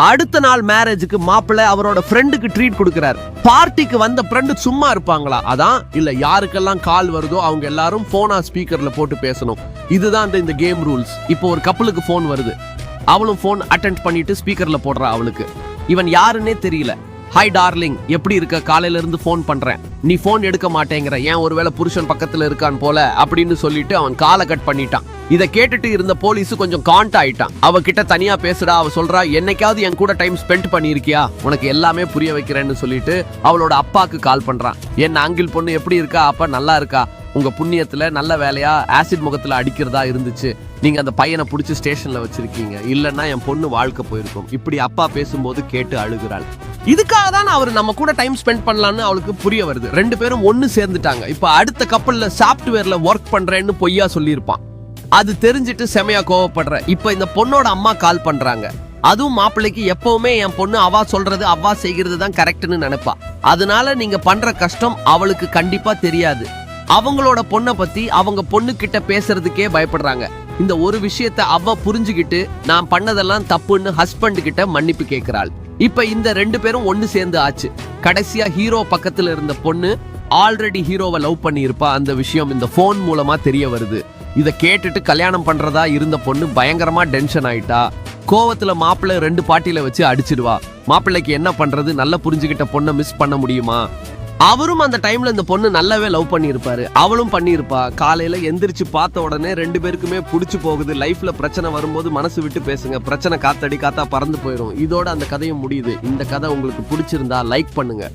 அடுத்த நாள் மேரேஜுக்கு மாப்பிள்ளை அவரோட ஃப்ரெண்டுக்கு ட்ரீட் கொடுக்கிறார். பார்ட்டிக்கு வந்த ஃப்ரெண்டு சும்மா இருப்பாங்களா? அதான் இல்ல, யாருக்கெல்லாம் கால் வருதோ அவங்க எல்லாரும் போனா ஸ்பீக்கர்ல போட்டு பேசணும். இதுதான் இந்த கேம் ரூல்ஸ். இப்போ ஒரு கப்பலுக்கு போன் வருது. அவளும் போன் அட்டென்ட் பண்ணிட்டு ஸ்பீக்கர்ல போடுறா. அவளுக்கு இவன் யாருன்னே தெரியல. ஹாய் டார்லிங், எப்படி இருக்க? காலையில இருந்து போன் பண்றேன், நீ போன் எடுக்க மாட்டேங்கிற, ஏன் ஒருவேளை புருஷன் பக்கத்துல இருக்கான் போல அப்படின்னு சொல்லிட்டு அவன் காலை கட் பண்ணிட்டான். இதை கேட்டுட்டு இருந்த போலீஸ் கொஞ்சம் காண்ட் ஆயிட்டான். அவகிட்ட தனியா பேசுடா. அவ சொல்றா, என்னைக்காவது என் கூட டைம் ஸ்பெண்ட் பண்ணிருக்கியா? உனக்கு எல்லாமே புரிய வைக்கிறேன்னு சொல்லிட்டு அவளோட அப்பாக்கு கால் பண்றான். என்ன அங்கிள் பொண்ணு எப்படி இருக்கா? அப்பா நல்லா இருக்கா? உங்க புண்ணியத்துல நல்ல வேலையா ஆசிட் முகத்துல அடிக்கிறதா இருந்துச்சு. நீங்க அந்த பையனை பிடிச்சி ஸ்டேஷன்ல வச்சிருக்கீங்க. இல்லன்னா என் பொண்ணு வாழ்க்கை போயிருக்கும். இப்படி அப்பா பேசும்போது கேட்டு அழுகிறாள். இதுக்காக தான் அவர் நம்ம கூட டைம் ஸ்பெண்ட் பண்ணலாம்னு அவளுக்கு புரிய வருது. ரெண்டு பேரும் ஒன்னு சேர்ந்துட்டாங்க. இப்ப அடுத்த கப்பல்ல சாஃப்ட்வேர்ல ஒர்க் பண்றேன்னு பொய்யா சொல்லியிருப்பான். அது தெரிஞ்சிட்டு செமையா கோவப்படுற. இப்ப இந்த பொண்ணோட அம்மா கால் பண்றாங்க. அதுவும் மாப்பிள்ளைக்கு எப்பவுமே என் பொண்ணு அவா சொல்றது அவா செய்கிறது தான் கரெக்ட்னு நினைப்பா. அதனால நீங்க பண்ற கஷ்டம் அவளுக்கு கண்டிப்பா தெரியாது. அவங்களோட பொண்ணை பத்தி அவங்க பொண்ணு கிட்ட பேசுறதுக்கே பயப்படுறாங்க. இந்த ஒரு விஷயத்த அவ புரிஞ்சுக்கிட்டு நான் பண்ணதெல்லாம் தப்புன்னு ஹஸ்பண்ட் கிட்ட மன்னிப்பு கேட்கிறாள். இப்ப இந்த ரெண்டு பேரும் ஒன்னு சேர்ந்து ஆச்சு. கடைசியா ஹீரோ பக்கத்துல இருந்த பொண்ணு ஆல்ரெடி ஹீரோவை லவ் பண்ணி இருப்பா. அந்த விஷயம் இந்த போன் மூலமா தெரிய வருது. இத கேட்டுட்டு கல்யாணம் பண்றதா இருந்த பொண்ணு பயங்கரமா டென்ஷன் ஆயிட்டா. கோவத்துல மாப்பிள்ளை 2 பாட்டில வச்சு அடிச்சிடுவா. மாப்பிள்ளைக்கு என்ன பண்றது? நல்லா புரிஞ்சுக்கிட்ட பொண்ணை மிஸ் பண்ண முடியுமா? அவரும் அந்த டைம்ல இந்த பொண்ணு நல்லாவே லவ் பண்ணியிருப்பாரு. அவளும் பண்ணியிருப்பா. காலையில எந்திரிச்சு பார்த்த உடனே ரெண்டு பேருக்குமே பிடிச்சு போகுது. லைஃப்ல பிரச்சனை வரும்போது மனசு விட்டு பேசுங்க. பிரச்சனை காத்தடி காத்தா பறந்து போயிடும். இதோட அந்த கதையும் முடியுது. இந்த கதை உங்களுக்கு பிடிச்சிருந்தா லைக் பண்ணுங்க.